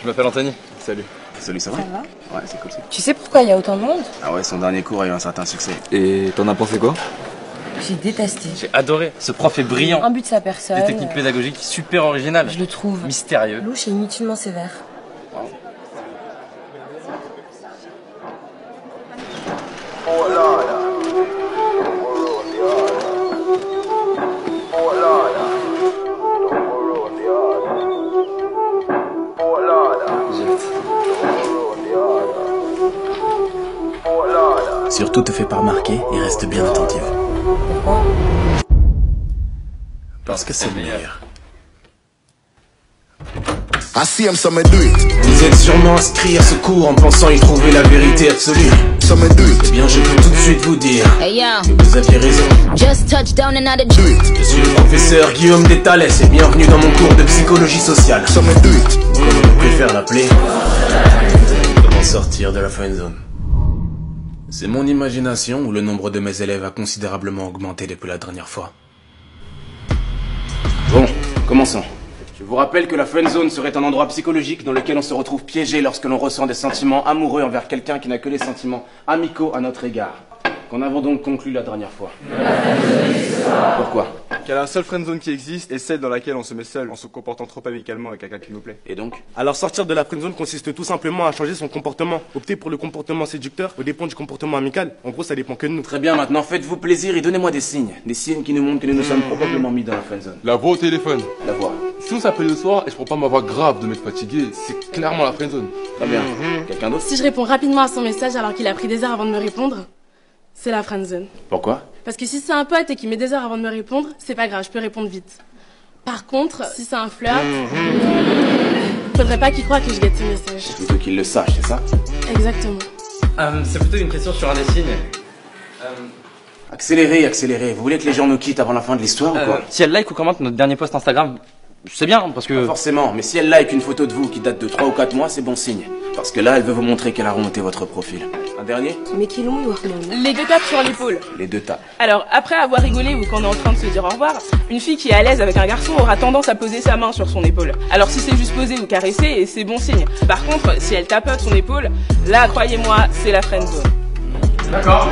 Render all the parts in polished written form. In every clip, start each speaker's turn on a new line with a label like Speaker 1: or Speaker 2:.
Speaker 1: m'appelle Anthony.
Speaker 2: Salut. Salut, ça va?
Speaker 3: Ça va?
Speaker 2: Ouais, c'est cool.
Speaker 3: Tu sais pourquoi il y a autant de monde?
Speaker 2: Ah ouais, son dernier cours a eu un certain succès.
Speaker 1: Et t'en as pensé quoi?
Speaker 3: J'ai détesté.
Speaker 1: J'ai adoré. Ce prof est brillant.
Speaker 3: Un but de sa personne.
Speaker 1: Des techniques pédagogiques super originales.
Speaker 3: Je le trouve.
Speaker 1: Mystérieux.
Speaker 3: Louche et inutilement sévère.
Speaker 4: Surtout te fais pas remarquer et reste bien attentive.
Speaker 3: Pourquoi?
Speaker 4: Parce que c'est le meilleur.
Speaker 5: Vous êtes sûrement inscrit à ce cours en pensant y trouver la vérité absolue. Eh bien, je peux tout de suite vous dire que vous aviez raison.
Speaker 6: Just touched down another
Speaker 5: Je suis le professeur Guillaume Détalès et bienvenue dans mon cours de psychologie sociale. Comme on préfère l'appeler, comment sortir de la friendzone. C'est mon imagination ou le nombre de mes élèves a considérablement augmenté depuis la dernière fois. Bon, commençons. Je vous rappelle que la friendzone serait un endroit psychologique dans lequel on se retrouve piégé lorsque l'on ressent des sentiments amoureux envers quelqu'un qui n'a que des sentiments amicaux à notre égard. Qu'en avons donc conclu la dernière fois. Pourquoi?
Speaker 7: Car la seule friendzone qui existe est celle dans laquelle on se met seul en se comportant trop amicalement avec quelqu'un qui nous plaît.
Speaker 5: Et donc?
Speaker 8: Alors sortir de la friendzone consiste tout simplement à changer son comportement. Opter pour le comportement séducteur au dépend du comportement amical. En gros, ça dépend que de nous.
Speaker 5: Très bien, maintenant faites-vous plaisir et donnez-moi des signes. Des signes qui nous montrent que nous nous sommes probablement mis dans la friendzone.
Speaker 9: La voix au téléphone.
Speaker 5: La voix.
Speaker 9: Si on s'appelle le soir et je prends pas ma voix grave de m'être fatigué, c'est clairement la friendzone.
Speaker 5: Très bien. Quelqu'un d'autre?
Speaker 10: Si je réponds rapidement à son message alors qu'il a pris des heures avant de me répondre, c'est la friendzone.
Speaker 5: Pourquoi?
Speaker 10: Parce que si c'est un pote et qu'il met des heures avant de me répondre, c'est pas grave, je peux répondre vite. Par contre, si c'est un flirt, faudrait pas qu'il croie que je guette ses messages.
Speaker 5: Plutôt qu'il le sache, c'est ça?
Speaker 10: Exactement.
Speaker 1: C'est plutôt une question sur un des signes.
Speaker 5: Accélérez. Vous voulez que les gens nous quittent avant la fin de l'histoire ou quoi?
Speaker 1: Si elle like ou commente notre dernier post Instagram, c'est bien parce que...
Speaker 5: Pas forcément, mais si elle like une photo de vous qui date de 3 ou 4 mois, c'est bon signe. Parce que là, elle veut vous montrer qu'elle a remonté votre profil. Un dernier?
Speaker 3: Mais qui l'ont,
Speaker 10: Les deux tapes sur l'épaule.
Speaker 5: Les deux tapes.
Speaker 10: Alors, après avoir rigolé ou qu'on est en train de se dire au revoir, une fille qui est à l'aise avec un garçon aura tendance à poser sa main sur son épaule. Alors si c'est juste poser ou caresser, c'est bon signe. Par contre, si elle tapote son épaule, là, croyez-moi, c'est la friendzone.
Speaker 5: D'accord.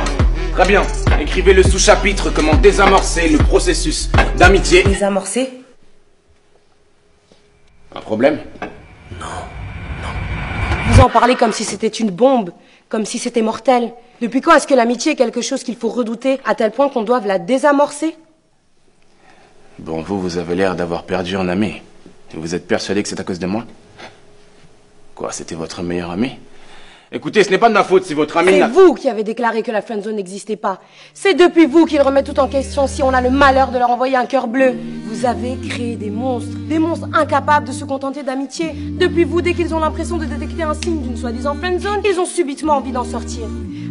Speaker 5: Très bien. Écrivez le sous-chapitre comment désamorcer le processus d'amitié.
Speaker 3: Désamorcer?
Speaker 5: Un problème?
Speaker 3: Vous en parlez comme si c'était une bombe, comme si c'était mortel. Depuis quand est-ce que l'amitié est quelque chose qu'il faut redouter à tel point qu'on doive la désamorcer?
Speaker 5: Bon, vous avez l'air d'avoir perdu un ami. Et vous êtes persuadé que c'est à cause de moi? Quoi, c'était votre meilleur ami? Écoutez, ce n'est pas de ma faute si votre ami...
Speaker 3: C'est vous qui avez déclaré que la friendzone n'existait pas. C'est depuis vous qu'ils remettent tout en question si on a le malheur de leur envoyer un cœur bleu. Vous avez créé des monstres incapables de se contenter d'amitié. Depuis vous, dès qu'ils ont l'impression de détecter un signe d'une soi-disant friendzone, ils ont subitement envie d'en sortir.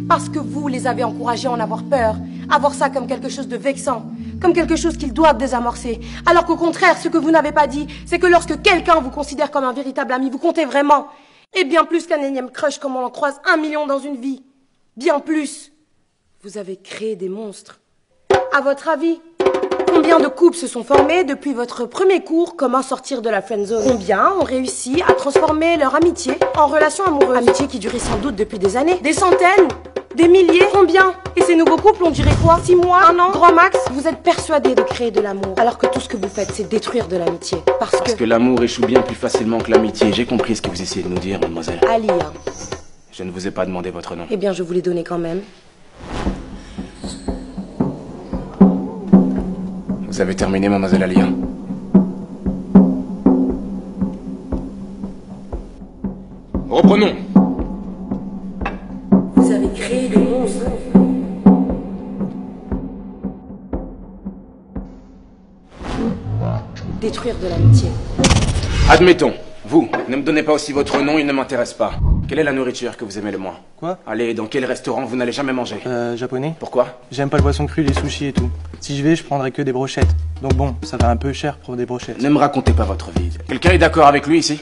Speaker 3: Parce que vous les avez encouragés à en avoir peur, à voir ça comme quelque chose de vexant, comme quelque chose qu'ils doivent désamorcer. Alors qu'au contraire, ce que vous n'avez pas dit, c'est que lorsque quelqu'un vous considère comme un véritable ami, vous comptez vraiment. Et bien plus qu'un énième crush comme on en croise 1 million dans une vie. Bien plus. Vous avez créé des monstres. À votre avis, combien de couples se sont formés depuis votre premier cours Comment sortir de la friendzone? Combien ont réussi à transformer leur amitié en relation amoureuse? Amitié qui durait sans doute depuis des années. Des centaines? Des milliers? Combien? Et ces nouveaux couples, on dirait quoi? 6 mois? 1 an? Grand max? Vous êtes persuadés de créer de l'amour, alors que tout ce que vous faites, c'est détruire de l'amitié. Parce que
Speaker 5: l'amour échoue bien plus facilement que l'amitié. J'ai compris ce que vous essayez de nous dire, mademoiselle.
Speaker 3: Ali,
Speaker 5: Je ne vous ai pas demandé votre nom.
Speaker 3: eh bien, je vous l'ai donné quand même.
Speaker 5: Vous avez terminé, mademoiselle Alia. Reprenons.
Speaker 3: Vous avez créé des monstres. Détruire de l'amitié.
Speaker 5: Admettons. Vous, ne me donnez pas aussi votre nom, il ne m'intéresse pas. Quelle est la nourriture que vous aimez le moins?
Speaker 8: Quoi?
Speaker 5: Allez, dans quel restaurant vous n'allez jamais manger?
Speaker 8: Japonais.
Speaker 5: Pourquoi?
Speaker 8: J'aime pas le poisson cru, les sushis et tout. Si je vais, je prendrai que des brochettes. Donc bon, ça va un peu cher pour des brochettes.
Speaker 5: Ne me racontez pas votre vie. Quelqu'un est d'accord avec lui ici?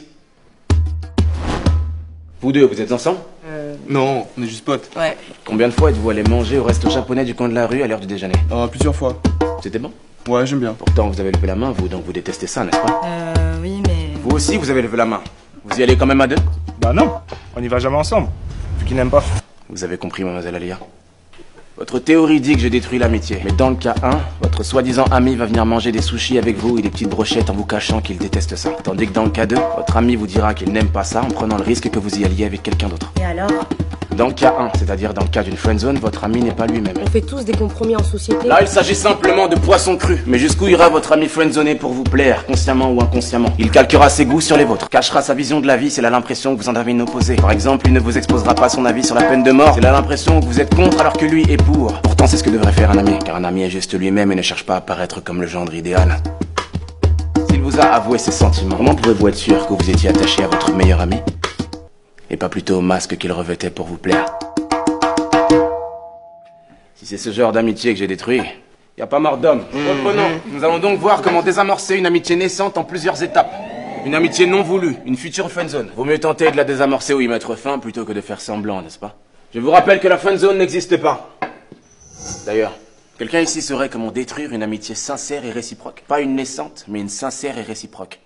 Speaker 5: Vous deux, vous êtes ensemble?
Speaker 7: Non, on est juste potes.
Speaker 3: Ouais.
Speaker 5: Combien de fois êtes-vous allé manger au resto japonais du coin de la rue à l'heure du déjeuner?
Speaker 7: Plusieurs fois.
Speaker 5: C'était bon?
Speaker 7: Ouais, j'aime bien.
Speaker 5: Pourtant, vous avez levé la main, vous, donc vous détestez ça, n'est-ce pas?
Speaker 3: Oui, mais...
Speaker 5: Vous aussi, vous avez levé la main. Vous y allez quand même à deux?
Speaker 7: Bah non, on y va jamais ensemble, vu qu'il n'aime pas.
Speaker 5: Vous avez compris, mademoiselle Alia. Votre théorie dit que je détruis l'amitié. Mais dans le cas 1, votre soi-disant ami va venir manger des sushis avec vous et des petites brochettes en vous cachant qu'il déteste ça. Tandis que dans le cas 2, votre ami vous dira qu'il n'aime pas ça en prenant le risque que vous y alliez avec quelqu'un d'autre.
Speaker 3: Et alors?
Speaker 5: Dans le cas 1, c'est-à-dire dans le cas d'une friendzone, votre ami n'est pas lui-même.
Speaker 3: On fait tous des compromis en société.
Speaker 5: Là, il s'agit simplement de poisson cru. Mais jusqu'où ira votre ami friendzoné pour vous plaire, consciemment ou inconsciemment? Il calquera ses goûts sur les vôtres, cachera sa vision de la vie s'il a l'impression que vous en avez une opposée. Par exemple, il ne vous exposera pas son avis sur la peine de mort s'il a l'impression que vous êtes contre alors que lui est pour. Pourtant, c'est ce que devrait faire un ami, car un ami est juste lui-même et ne cherche pas à paraître comme le gendre idéal. S'il vous a avoué ses sentiments, comment pouvez-vous être sûr que vous étiez attaché à votre meilleur ami et pas plutôt au masque qu'il revêtait pour vous plaire? Si c'est ce genre d'amitié que j'ai détruit, y a pas mort d'homme. Reprenons. Nous allons donc voir comment désamorcer une amitié naissante en plusieurs étapes. Une amitié non voulue, une future friendzone. Vaut mieux tenter de la désamorcer ou y mettre fin plutôt que de faire semblant, n'est-ce pas? Je vous rappelle que la friendzone n'existe pas. D'ailleurs, quelqu'un ici saurait comment détruire une amitié sincère et réciproque? Pas une naissante, mais une sincère et réciproque.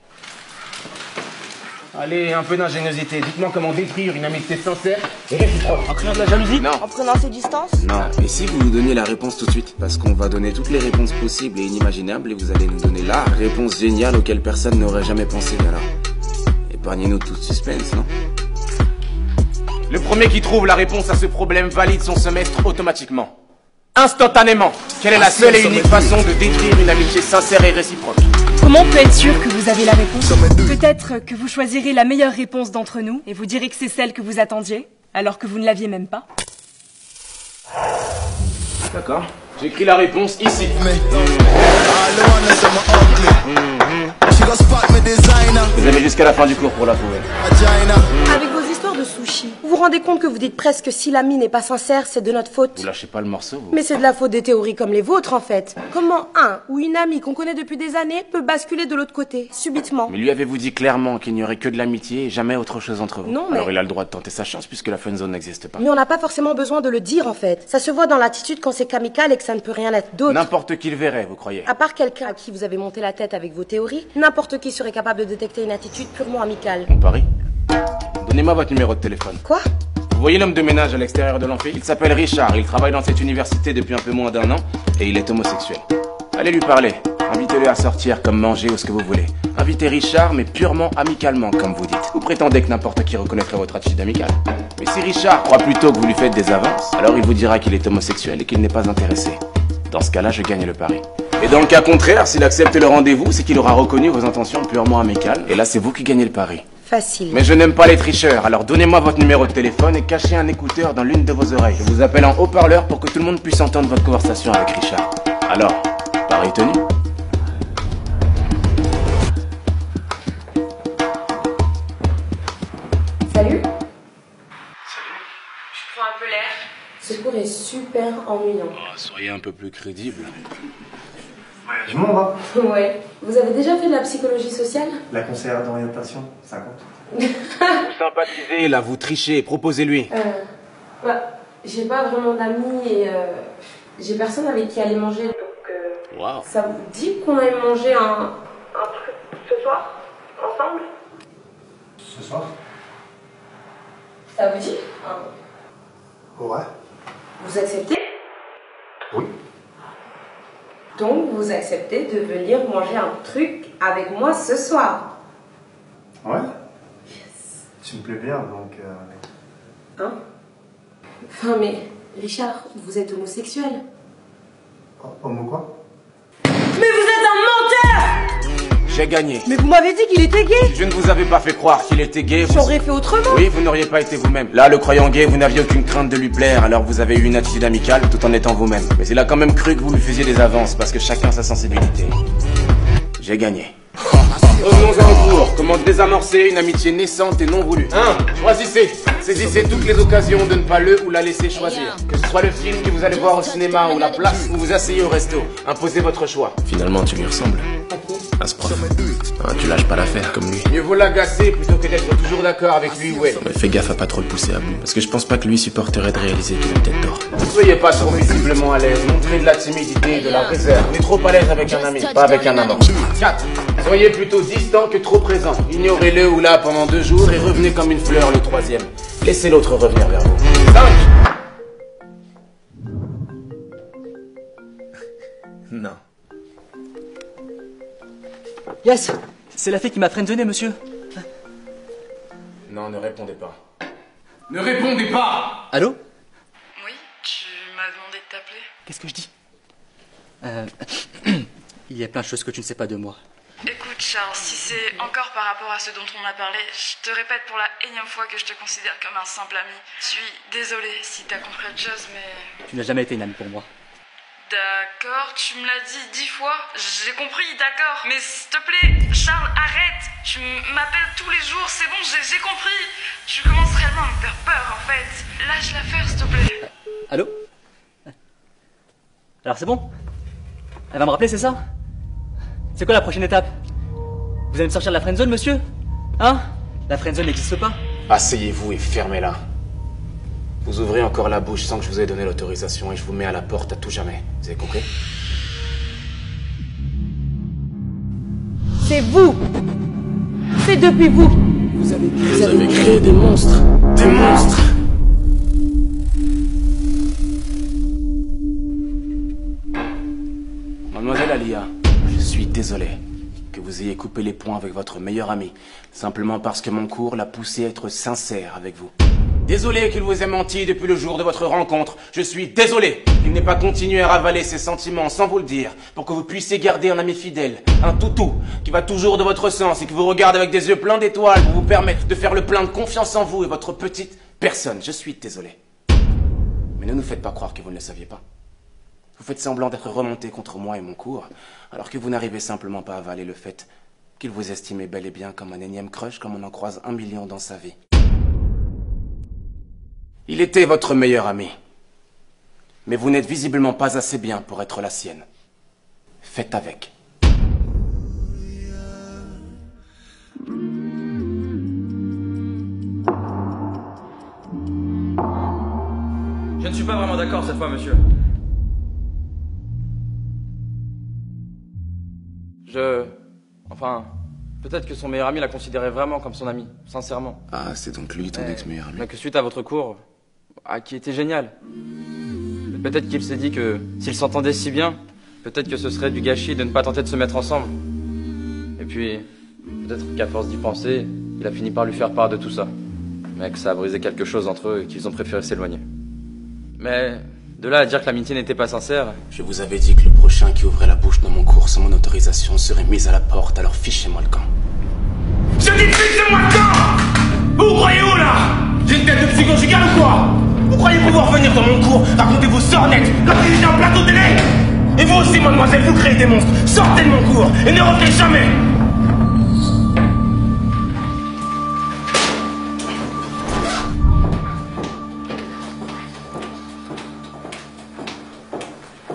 Speaker 5: Allez, un peu d'ingéniosité. Dites-moi comment détruire une amitié sincère et réciproque.
Speaker 1: En créant de la jalousie?
Speaker 5: Non.
Speaker 3: En prenant ses distances?
Speaker 5: Non. Et si vous nous donniez la réponse tout de suite? Parce qu'on va donner toutes les réponses possibles et inimaginables et vous allez nous donner la réponse géniale auquel personne n'aurait jamais pensé. Alors, épargnez-nous tout suspense, non? Le premier qui trouve la réponse à ce problème valide son semestre automatiquement. Instantanément. Quelle est la seule et unique façon de détruire une amitié sincère et réciproque?
Speaker 6: Comment on peut être sûr que vous avez la réponse? Peut-être que vous choisirez la meilleure réponse d'entre nous et vous direz que c'est celle que vous attendiez, alors que vous ne l'aviez même pas.
Speaker 5: D'accord. J'écris la réponse ici. Vous avez jusqu'à la fin du cours pour la trouver.
Speaker 3: Avec vos histoires de sushi, vous vous rendez compte que vous dites presque que si l'ami n'est pas sincère, c'est de notre faute?
Speaker 5: Vous lâchez pas le morceau, vous.
Speaker 3: Mais c'est de la faute des théories comme les vôtres, en fait. Comment un ou une amie qu'on connaît depuis des années peut basculer de l'autre côté, subitement?
Speaker 5: Mais lui avez-vous dit clairement qu'il n'y aurait que de l'amitié et jamais autre chose entre vous?
Speaker 3: Non, mais...
Speaker 5: Alors il a le droit de tenter sa chance puisque la friendzone n'existe pas.
Speaker 3: Mais on n'a pas forcément besoin de le dire, en fait. Ça se voit dans l'attitude quand c'est amical et que ça ne peut rien être d'autre.
Speaker 5: N'importe qui le verrait, vous croyez?
Speaker 3: À part quelqu'un à qui vous avez monté la tête avec vos théories, n'importe qui serait capable de détecter une attitude purement amicale.
Speaker 5: On parie? Donnez-moi votre numéro de téléphone.
Speaker 3: Quoi?
Speaker 5: Vous voyez l'homme de ménage à l'extérieur de l'amphi? Il s'appelle Richard, il travaille dans cette université depuis un peu moins d'1 an et il est homosexuel. Allez lui parler, invitez-le à sortir comme manger ou ce que vous voulez. Invitez Richard mais purement amicalement comme vous dites. Vous prétendez que n'importe qui reconnaîtrait votre attitude amicale. Mais si Richard croit plutôt que vous lui faites des avances, alors il vous dira qu'il est homosexuel et qu'il n'est pas intéressé. Dans ce cas-là, je gagne le pari. Et dans le cas contraire, s'il accepte le rendez-vous, c'est qu'il aura reconnu vos intentions purement amicales. Et là, c'est vous qui gagnez le pari.
Speaker 3: Facile.
Speaker 5: Mais je n'aime pas les tricheurs, alors donnez-moi votre numéro de téléphone et cachez un écouteur dans l'une de vos oreilles. Je vous appelle en haut-parleur pour que tout le monde puisse entendre votre conversation avec Richard. Alors, pari tenu?
Speaker 3: Salut. Salut. Je prends un peu l'air. Ce cours est super ennuyant.
Speaker 5: Oh, soyez un peu plus crédible.
Speaker 11: Je m'en va.
Speaker 3: Ouais. Vous avez déjà fait de la psychologie sociale?
Speaker 11: La conseillère d'orientation, ça compte.
Speaker 5: Vous sympathisez, là, vous trichez, proposez-lui.
Speaker 3: J'ai pas vraiment d'amis et j'ai personne avec qui aller manger. Donc,
Speaker 5: Wow.
Speaker 3: ça vous dit qu'on aille manger un truc ce soir? Ensemble?
Speaker 11: Ce soir?
Speaker 3: Ça vous dit?
Speaker 11: Ouais.
Speaker 3: Vous acceptez?
Speaker 11: Oui.
Speaker 3: Donc, vous acceptez de venir manger un truc avec moi ce soir?
Speaker 11: Ouais. Tu me plais bien, donc...
Speaker 3: Hein? Enfin, mais, Richard, vous êtes homosexuel.
Speaker 11: Homo quoi?
Speaker 3: Mais vous êtes un menteur!
Speaker 5: J'ai gagné.
Speaker 3: Mais vous m'avez dit qu'il était gay!
Speaker 5: Je ne vous avais pas fait croire qu'il était gay.
Speaker 3: J'aurais fait autrement!
Speaker 5: Oui, vous n'auriez pas été vous-même. Là, le croyant gay, vous n'aviez aucune crainte de lui plaire, alors vous avez eu une attitude amicale tout en étant vous-même. Mais il a quand même cru que vous lui faisiez des avances, parce que chacun sa sensibilité. J'ai gagné. Revenons en cours. Comment désamorcer une amitié naissante et non voulue? 1. Choisissez. Saisissez toutes les occasions de ne pas le ou la laisser choisir. Que ce soit le film que vous allez voir au cinéma ou la place où vous asseyez au resto. Imposez votre choix. Finalement, tu lui ressembles.
Speaker 3: Ok.
Speaker 5: à ce prof. Ah, tu lâches pas l'affaire comme lui.
Speaker 8: Mieux vaut l'agacer plutôt que d'être toujours d'accord avec lui ou elle.
Speaker 5: Mais fais gaffe à pas trop le pousser à bout. Parce que je pense pas que lui supporterait de réaliser qu'il a peut-être tort.
Speaker 8: Ne soyez pas trop visiblement à l'aise. Montrez de la timidité et de la réserve. On est trop à l'aise avec un ami, pas avec un amant. 4. Soyez plutôt distant que trop présent. Ignorez-le ou là pendant 2 jours et revenez comme une fleur le 3e. Laissez l'autre revenir vers vous. 5.
Speaker 4: Non.
Speaker 12: Yes, c'est la fille qui m'a friendzoné, monsieur.
Speaker 8: Non, ne répondez pas. Ne répondez pas!
Speaker 12: Allô?
Speaker 13: Oui, tu m'as demandé de t'appeler.
Speaker 12: Qu'est-ce que je dis? Il y a plein de choses que tu ne sais pas de moi.
Speaker 13: Écoute Charles, si c'est encore par rapport à ce dont on a parlé, je te répète pour la énième fois que je te considère comme un simple ami. Je suis désolée si t'as compris autre chose, mais...
Speaker 12: Tu n'as jamais été une amie pour moi.
Speaker 13: D'accord, tu me l'as dit 10 fois, j'ai compris, d'accord. Mais s'il te plaît, Charles, arrête. Tu m'appelles tous les jours, c'est bon, j'ai compris. Tu commences réellement à me faire peur, en fait. Lâche l'affaire, s'il te plaît.
Speaker 12: Allô? Alors c'est bon? Elle va me rappeler, c'est ça? C'est quoi la prochaine étape? Vous allez me sortir de la friendzone, monsieur? Hein? La friendzone n'existe pas?
Speaker 8: Asseyez-vous et fermez-la. Vous ouvrez encore la bouche sans que je vous ai donné l'autorisation et je vous mets à la porte à tout jamais. Vous avez compris?
Speaker 3: C'est vous. C'est depuis vous.
Speaker 5: Vous avez créé des monstres. Des monstres!
Speaker 8: Mademoiselle Alia, je suis désolé que vous ayez coupé les ponts avec votre meilleur ami, simplement parce que mon cours l'a poussé à être sincère avec vous. Désolé qu'il vous ait menti depuis le jour de votre rencontre. Je suis désolé qu'il n'ait pas continué à ravaler ses sentiments sans vous le dire, pour que vous puissiez garder un ami fidèle, un toutou, qui va toujours de votre sens et qui vous regarde avec des yeux pleins d'étoiles pour vous permettre de faire le plein de confiance en vous et votre petite personne. Je suis désolé. Mais ne nous faites pas croire que vous ne le saviez pas. Vous faites semblant d'être remonté contre moi et mon cours, alors que vous n'arrivez simplement pas à avaler le fait qu'il vous estimait bel et bien comme un énième crush comme on en croise 1 million dans sa vie. Il était votre meilleur ami. Mais vous n'êtes visiblement pas assez bien pour être la sienne. Faites avec.
Speaker 1: Je ne suis pas vraiment d'accord cette fois, monsieur. Enfin, peut-être que son meilleur ami la considérait vraiment comme son ami, sincèrement.
Speaker 2: Ah, c'est donc lui ton ex-meilleur ami.
Speaker 1: Mais que suite à votre cours, qui était génial, peut-être qu'il s'est dit que s'ils s'entendaient si bien, peut-être que ce serait du gâchis de ne pas tenter de se mettre ensemble. Et puis, peut-être qu'à force d'y penser, il a fini par lui faire part de tout ça. Mais que ça a brisé quelque chose entre eux et qu'ils ont préféré s'éloigner. Mais de là à dire que l'amitié n'était pas sincère...
Speaker 8: Je vous avais dit que le prochain qui ouvrait la bouche dans mon cours sans mon autorisation serait mis à la porte, alors fichez-moi le camp.
Speaker 5: Je dis fichez-moi le camp! Vous croyez où là? J'ai une tête de psychogigale ou quoi? Vous croyez pouvoir venir dans mon cours, raconter vos sornettes, comme si j'étais un plateau télé? Et vous aussi, mademoiselle, vous créez des monstres. Sortez de mon cours et ne revenez jamais!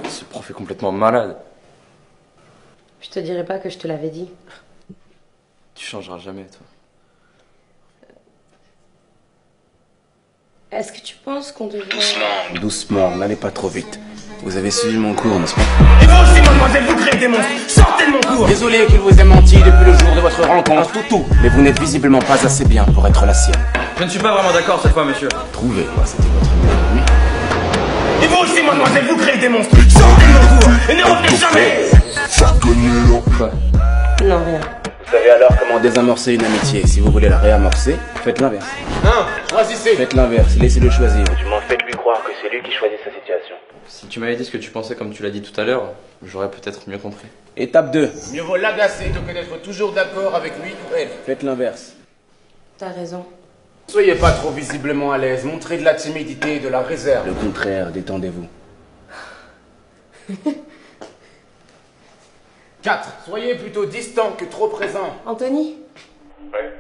Speaker 1: Ce prof est complètement malade.
Speaker 3: Je te dirais pas que je te l'avais dit.
Speaker 1: Tu changeras jamais, toi.
Speaker 3: Est-ce que tu penses qu'on devrait...
Speaker 8: Doucement, n'allez pas trop vite. Vous avez suivi mon cours, n'est-ce pas?
Speaker 5: Et vous aussi, mademoiselle, vous créez des monstres. Sortez de mon cours!
Speaker 8: Désolé qu'il vous ait menti depuis le jour de votre rencontre, toutou. Mais vous n'êtes visiblement pas assez bien pour être la sienne.
Speaker 1: Je ne suis pas vraiment d'accord cette fois, monsieur.
Speaker 8: Trouvez-moi, c'était votre meilleur ami.
Speaker 5: Et vous aussi, mademoiselle, vous créez des monstres. Sortez de mon cours et ne revenez jamais!
Speaker 1: Quoi?
Speaker 3: Non, rien.
Speaker 8: Vous savez alors comment désamorcer une amitié. Si vous voulez la réamorcer, faites l'inverse.
Speaker 5: Hein? Choisissez!
Speaker 8: Faites l'inverse, laissez-le choisir. Du moins, faites-lui croire que c'est lui qui choisit sa situation.
Speaker 1: Si tu m'avais dit ce que tu pensais comme tu l'as dit tout à l'heure, j'aurais peut-être mieux compris.
Speaker 8: Étape 2.
Speaker 5: Mieux vaut l'agacer que d'être toujours d'accord avec lui ou elle.
Speaker 8: Faites l'inverse.
Speaker 3: T'as raison.
Speaker 8: Soyez pas trop visiblement à l'aise, montrez de la timidité et de la réserve. Le contraire, détendez-vous. 4. Soyez plutôt distant que trop présent.
Speaker 3: Anthony?
Speaker 11: Ouais.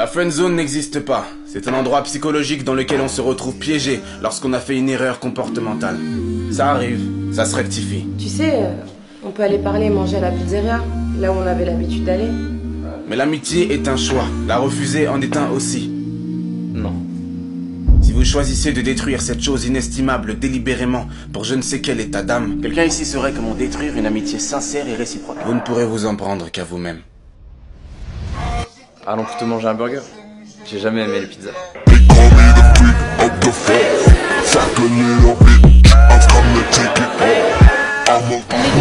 Speaker 8: La friend zone n'existe pas. C'est un endroit psychologique dans lequel on se retrouve piégé lorsqu'on a fait une erreur comportementale. Ça arrive, ça se rectifie.
Speaker 3: Tu sais, on peut aller parler et manger à la pizzeria, là où on avait l'habitude d'aller.
Speaker 8: Mais l'amitié est un choix. La refuser en est un aussi.
Speaker 1: Non.
Speaker 8: Si vous choisissez de détruire cette chose inestimable délibérément pour je ne sais quel état d'âme,
Speaker 5: Quelqu'un ici saurait comment détruire une amitié sincère et réciproque.
Speaker 8: vous ne pourrez vous en prendre qu'à vous-même.
Speaker 1: Allons plutôt manger un burger. J'ai jamais aimé les pizzas.
Speaker 10: Les deux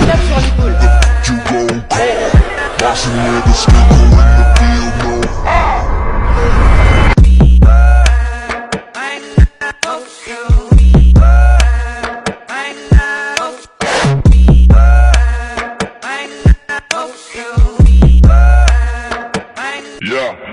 Speaker 10: tapes sur l'épaule.
Speaker 14: Yeah.